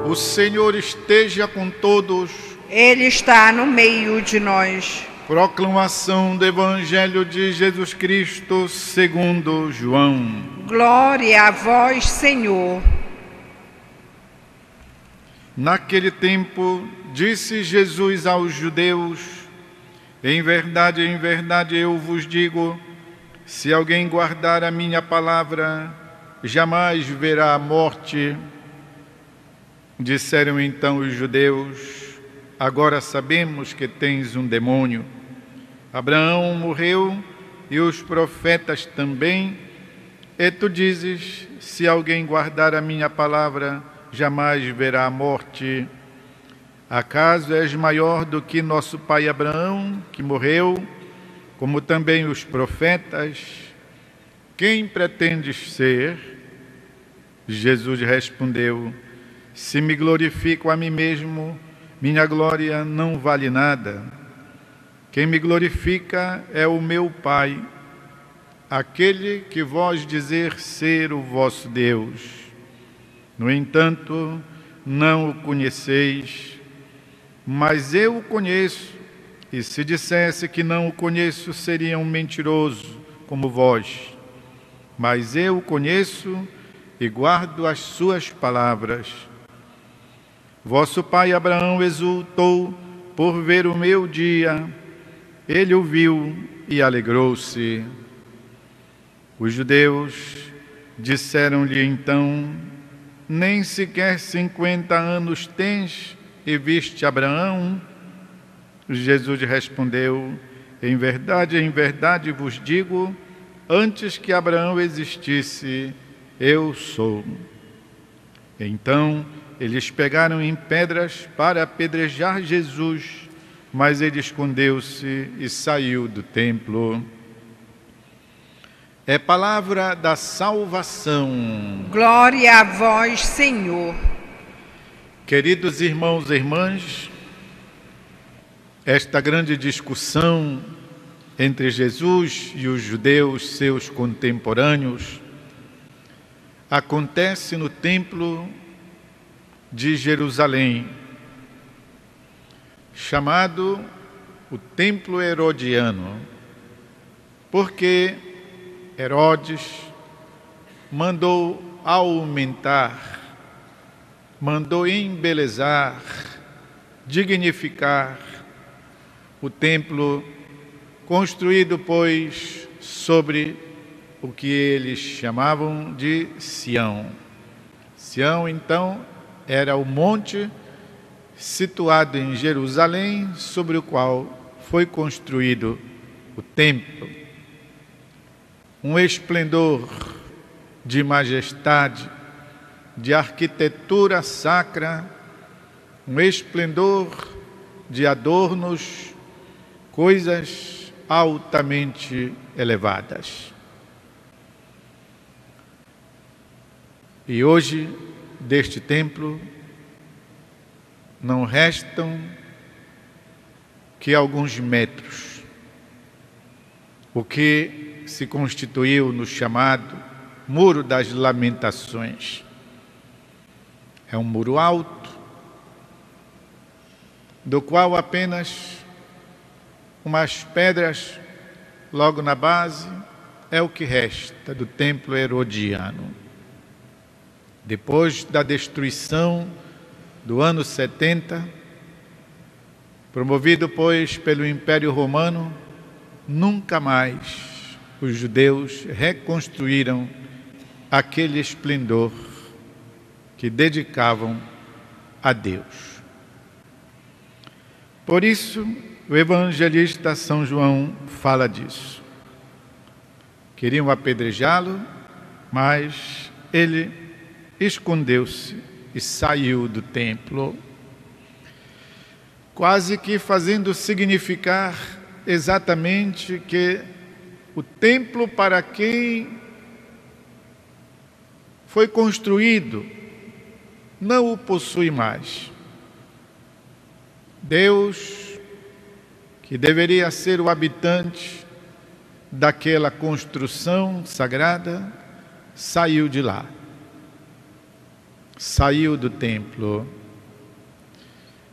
O Senhor esteja com todos. Ele está no meio de nós. Proclamação do Evangelho de Jesus Cristo segundo João. Glória a vós, Senhor. Naquele tempo, disse Jesus aos judeus: em verdade, eu vos digo, se alguém guardar a minha palavra, jamais verá a morte. Disseram então os judeus: agora sabemos que tens um demônio. Abraão morreu e os profetas também, e tu dizes: se alguém guardar a minha palavra, jamais verá a morte. Acaso és maior do que nosso pai Abraão, que morreu, como também os profetas? Quem pretendes ser? Jesus respondeu: se me glorifico a mim mesmo, minha glória não vale nada. Quem me glorifica é o meu Pai, aquele que vós dizer ser o vosso Deus. No entanto, não o conheceis, mas eu o conheço, e se dissesse que não o conheço, seria um mentiroso como vós. Mas eu o conheço e guardo as suas palavras. Vosso pai Abraão exultou por ver o meu dia. Ele o viu e alegrou-se. Os judeus disseram-lhe então: nem sequer 50 anos tens e viste Abraão? Jesus respondeu: em verdade vos digo, antes que Abraão existisse, eu sou. Então eles pegaram em pedras para apedrejar Jesus, mas ele escondeu-se e saiu do templo. É palavra da salvação. Glória a vós, Senhor. Queridos irmãos e irmãs, esta grande discussão entre Jesus e os judeus, seus contemporâneos, acontece no templo de Jerusalém, chamado o Templo Herodiano, porque Herodes mandou aumentar, mandou embelezar, dignificar o templo, construído, pois, sobre o que eles chamavam de Sião. Sião, então, era o monte situado em Jerusalém, sobre o qual foi construído o templo. Um esplendor de majestade, de arquitetura sacra, um esplendor de adornos, coisas altamente elevadas. E hoje, deste templo, não restam que alguns metros, o que se constituiu no chamado Muro das Lamentações. É um muro alto, do qual apenas umas pedras logo na base é o que resta do templo herodiano. Depois da destruição do ano 70, promovido, pois, pelo Império Romano, nunca mais os judeus reconstruíram aquele esplendor que dedicavam a Deus. Por isso, o evangelista São João fala disso. Queriam apedrejá-lo, mas ele escondeu-se e saiu do templo, quase que fazendo significar exatamente que o templo para quem foi construído não o possui mais. Deus, que deveria ser o habitante daquela construção sagrada, saiu de lá. saiu do templo.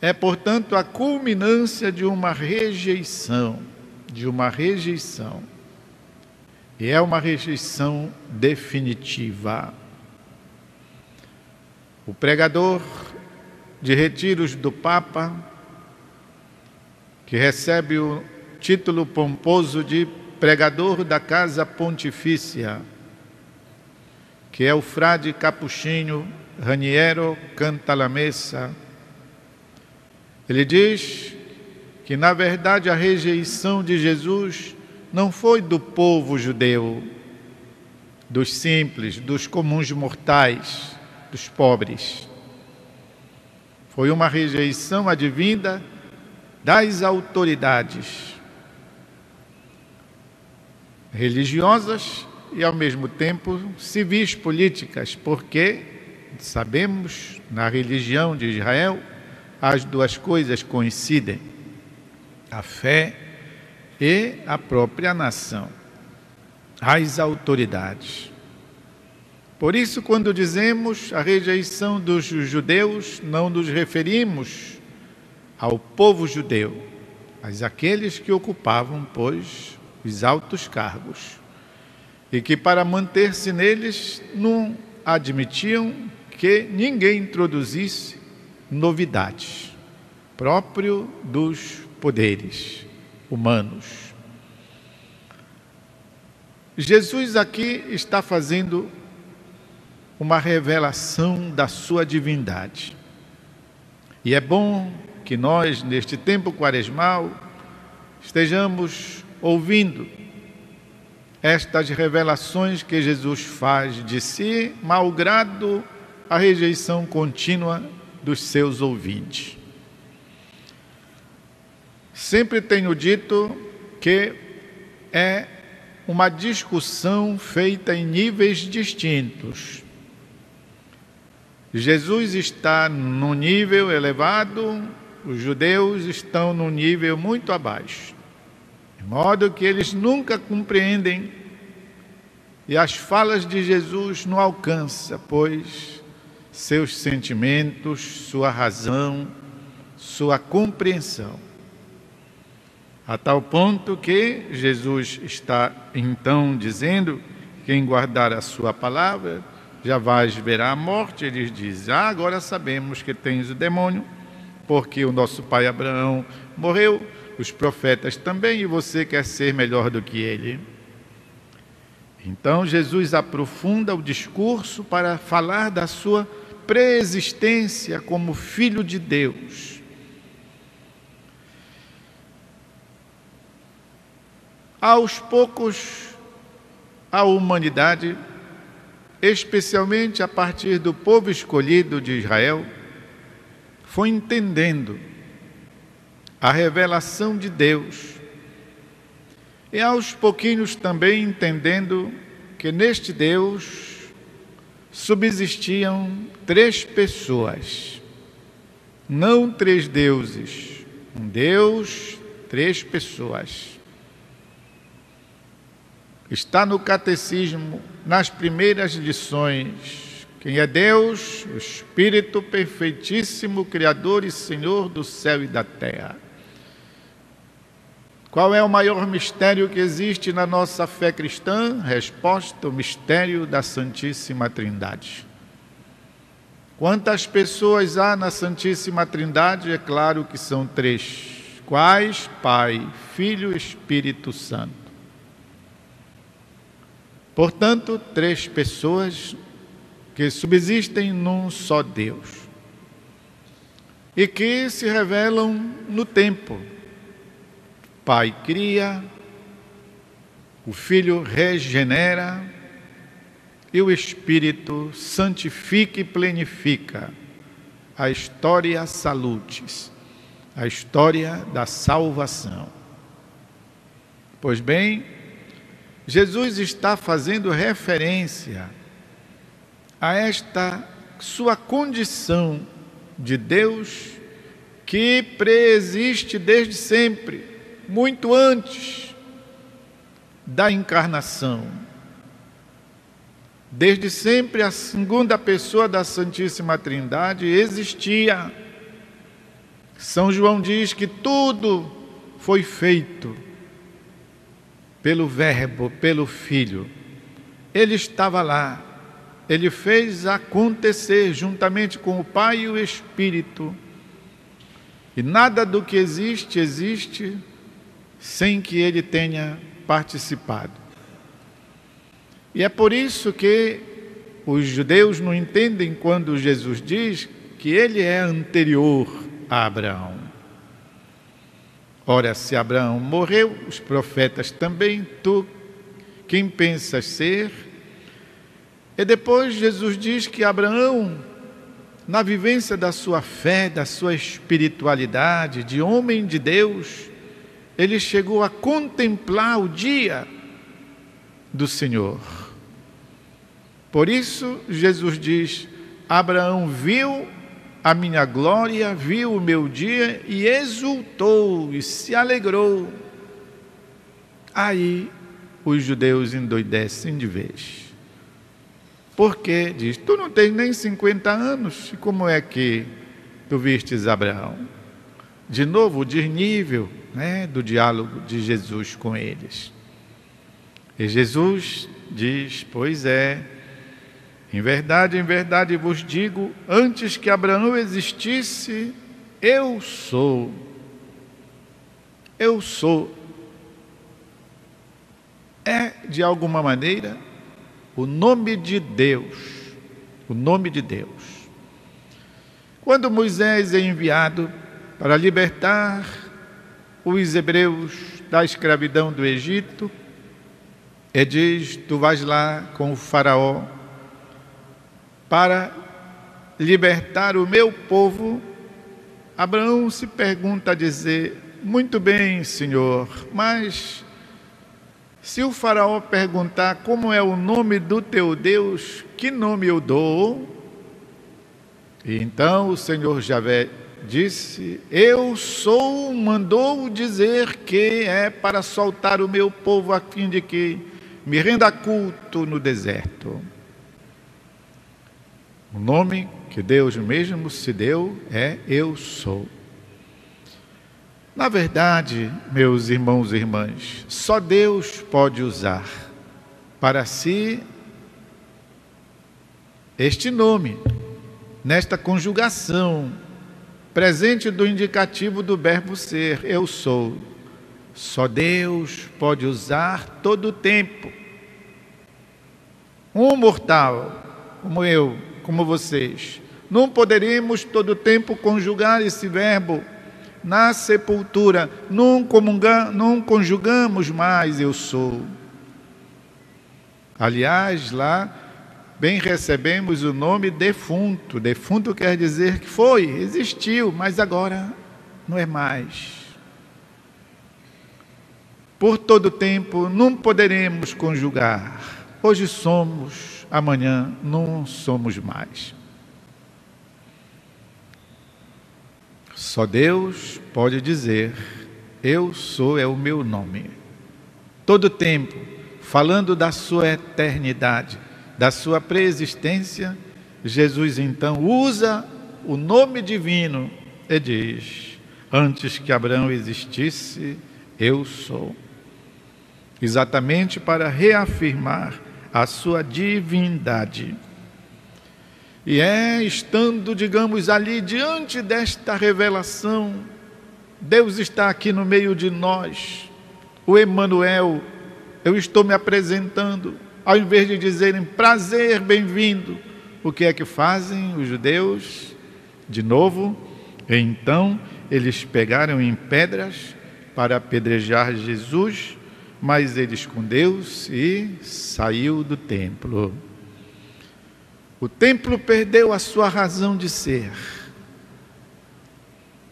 É, portanto, a culminância de uma rejeição, E é uma rejeição definitiva. O pregador de retiros do Papa, que recebe o título pomposo de pregador da Casa Pontifícia, que é o frade capuchinho Raniero Cantalamessa, ele diz que, na verdade, a rejeição de Jesus não foi do povo judeu, dos simples, dos comuns mortais, dos pobres. Foi uma rejeição advinda das autoridades religiosas e, ao mesmo tempo, civis políticas, porque sabemos, na religião de Israel, as duas coisas coincidem: a fé e a própria nação, as autoridades. Por isso, quando dizemos a rejeição dos judeus, não nos referimos ao povo judeu, mas àqueles que ocupavam, pois, os altos cargos, e que, para manter-se neles, não admitiam que ninguém introduzisse novidades, próprio dos poderes humanos. Jesus aqui está fazendo uma revelação da sua divindade. E é bom que nós, neste tempo quaresmal, estejamos ouvindo estas revelações que Jesus faz de si, malgrado a rejeição contínua dos seus ouvintes. Sempre tenho dito que é uma discussão feita em níveis distintos. Jesus está num nível elevado, os judeus estão num nível muito abaixo, de modo que eles nunca compreendem, e as falas de Jesus não alcançam, pois, seus sentimentos, sua razão, sua compreensão. A tal ponto que Jesus está então dizendo: quem guardar a sua palavra jamais verá a morte. Ele diz: agora sabemos que tens o demônio, porque o nosso pai Abraão morreu, os profetas também, e você quer ser melhor do que ele. Então Jesus aprofunda o discurso para falar da sua preexistência como Filho de Deus. Aos poucos, a humanidade, especialmente a partir do povo escolhido de Israel, foi entendendo a revelação de Deus e aos pouquinhos também entendendo que neste Deus subsistiam três pessoas, não três deuses, um Deus, três pessoas. Está no catecismo, nas primeiras lições: quem é Deus? O Espírito perfeitíssimo, Criador e Senhor do céu e da terra. Qual é o maior mistério que existe na nossa fé cristã? Resposta: o mistério da Santíssima Trindade. Quantas pessoas há na Santíssima Trindade? É claro que são três. Quais? Pai, Filho e Espírito Santo. Portanto, três pessoas que subsistem num só Deus e que se revelam no tempo. O Pai cria, o Filho regenera e o Espírito santifica e plenifica a história salutis, a história da salvação. Pois bem, Jesus está fazendo referência a esta sua condição de Deus que preexiste desde sempre, muito antes da encarnação. Desde sempre a segunda pessoa da Santíssima Trindade existia. São João diz que tudo foi feito pelo Verbo, pelo Filho. Ele estava lá, ele fez acontecer juntamente com o Pai e o Espírito. E nada do que existe, existe sem que ele tenha participado. E é por isso que os judeus não entendem quando Jesus diz que ele é anterior a Abraão. Ora, se Abraão morreu, os profetas também, tu, quem pensas ser? E depois Jesus diz que Abraão, na vivência da sua fé, da sua espiritualidade, de homem de Deus, ele chegou a contemplar o dia do Senhor. Por isso, Jesus diz, Abraão viu a minha glória, viu o meu dia e exultou e se alegrou. Aí os judeus endoidecem de vez. Porque, diz, tu não tens nem 50 anos, e como é que tu vistes Abraão? De novo, o desnível, do diálogo de Jesus com eles. E Jesus diz, pois é, em verdade vos digo, antes que Abraão existisse, eu sou. Eu sou. É, de alguma maneira, o nome de Deus. O nome de Deus. Quando Moisés é enviado para libertar os hebreus da escravidão do Egito, ele diz, tu vais lá com o faraó para libertar o meu povo. Abraão se pergunta a dizer, muito bem, Senhor, mas se o faraó perguntar como é o nome do teu Deus, que nome eu dou? E então o Senhor Javé disse, eu sou, mandou dizer que é para soltar o meu povo a fim de que me renda culto no deserto. O nome que Deus mesmo se deu é Eu Sou. Na verdade, meus irmãos e irmãs, só Deus pode usar para si este nome, nesta conjugação, presente do indicativo do verbo ser, eu sou. Só Deus pode usar todo o tempo. Um mortal, como eu, como vocês, não poderíamos todo o tempo conjugar esse verbo. Na sepultura, não conjugamos mais eu sou. Aliás, lá bem recebemos o nome defunto. Defunto quer dizer que foi, existiu, mas agora não é mais. Por todo tempo não poderemos conjugar. Hoje somos, amanhã não somos mais. Só Deus pode dizer, eu sou é o meu nome. Todo tempo, falando da sua eternidade, da sua preexistência, Jesus então usa o nome divino e diz, antes que Abraão existisse, eu sou. Exatamente para reafirmar a sua divindade. E estando, digamos, ali diante desta revelação, Deus está aqui no meio de nós, o Emanuel, eu estou me apresentando, ao invés de dizerem prazer, bem-vindo, o que é que fazem os judeus? De novo, então eles pegaram em pedras para apedrejar Jesus, mas ele escondeu-se e saiu do templo. O templo perdeu a sua razão de ser.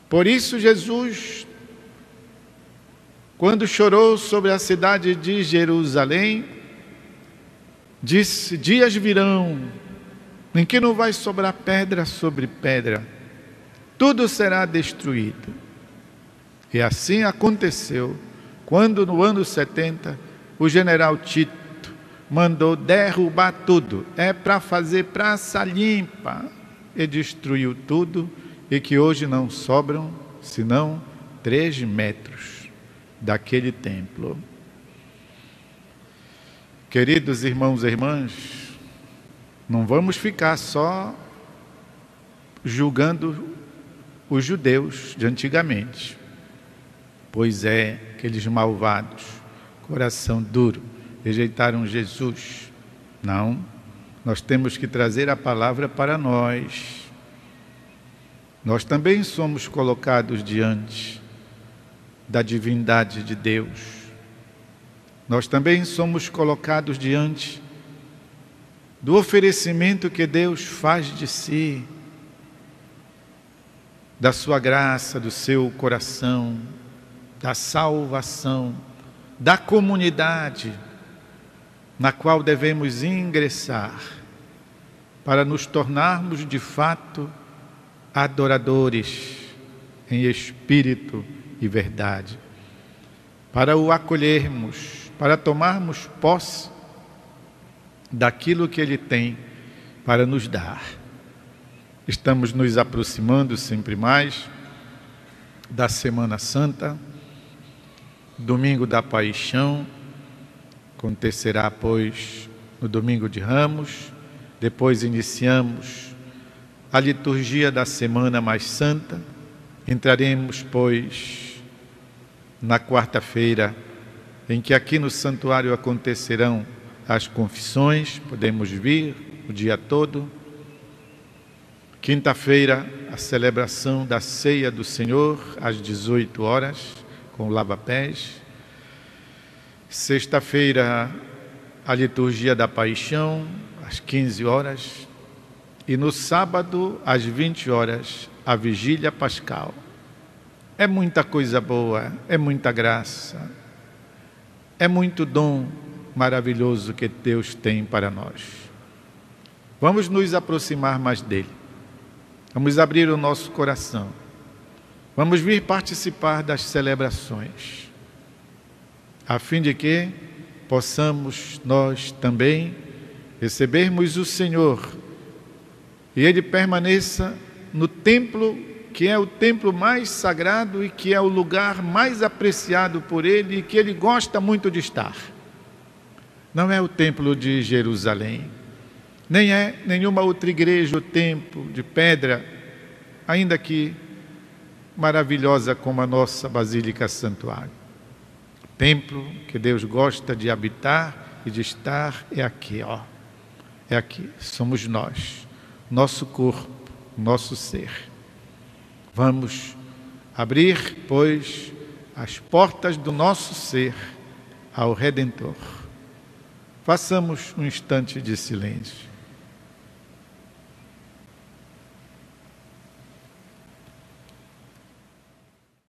Por isso Jesus, quando chorou sobre a cidade de Jerusalém, disse, dias virão em que não vai sobrar pedra sobre pedra, tudo será destruído. E assim aconteceu, quando no ano 70, o general Tito mandou derrubar tudo. É para fazer praça limpa. E destruiu tudo, e que hoje não sobram senão 3 metros daquele templo. Queridos irmãos e irmãs, não vamos ficar só julgando os judeus de antigamente. Pois é, aqueles malvados, coração duro, rejeitaram Jesus. Não, nós temos que trazer a palavra para nós. Nós também somos colocados diante da divindade de Deus. Nós também somos colocados diante do oferecimento que Deus faz de si, da sua graça, do seu coração, da salvação, da comunidade na qual devemos ingressar para nos tornarmos de fato adoradores em espírito e verdade, para o acolhermos, para tomarmos posse daquilo que Ele tem para nos dar. Estamos nos aproximando sempre mais da Semana Santa, domingo da Paixão, acontecerá, pois, no domingo de Ramos, depois iniciamos a liturgia da Semana Mais Santa, entraremos, pois, na quarta-feira, em que aqui no santuário acontecerão as confissões, podemos vir o dia todo. Quinta-feira, a celebração da Ceia do Senhor, às 18 horas, com o lava-pés. Sexta-feira, a liturgia da Paixão, às 15 horas. E no sábado, às 20 horas, a vigília pascal. É muita coisa boa, é muita graça, é muito dom maravilhoso que Deus tem para nós. Vamos nos aproximar mais dele. Vamos abrir o nosso coração. Vamos vir participar das celebrações, a fim de que possamos nós também recebermos o Senhor e Ele permaneça no templo, que é o templo mais sagrado e que é o lugar mais apreciado por Ele e que Ele gosta muito de estar. Não é o templo de Jerusalém, nem é nenhuma outra igreja, o templo de pedra, ainda que maravilhosa como a nossa Basílica Santuário. O templo que Deus gosta de habitar e de estar é aqui, ó. É aqui, somos nós, nosso corpo, nosso ser. Vamos abrir, pois, as portas do nosso ser ao Redentor. Façamos um instante de silêncio.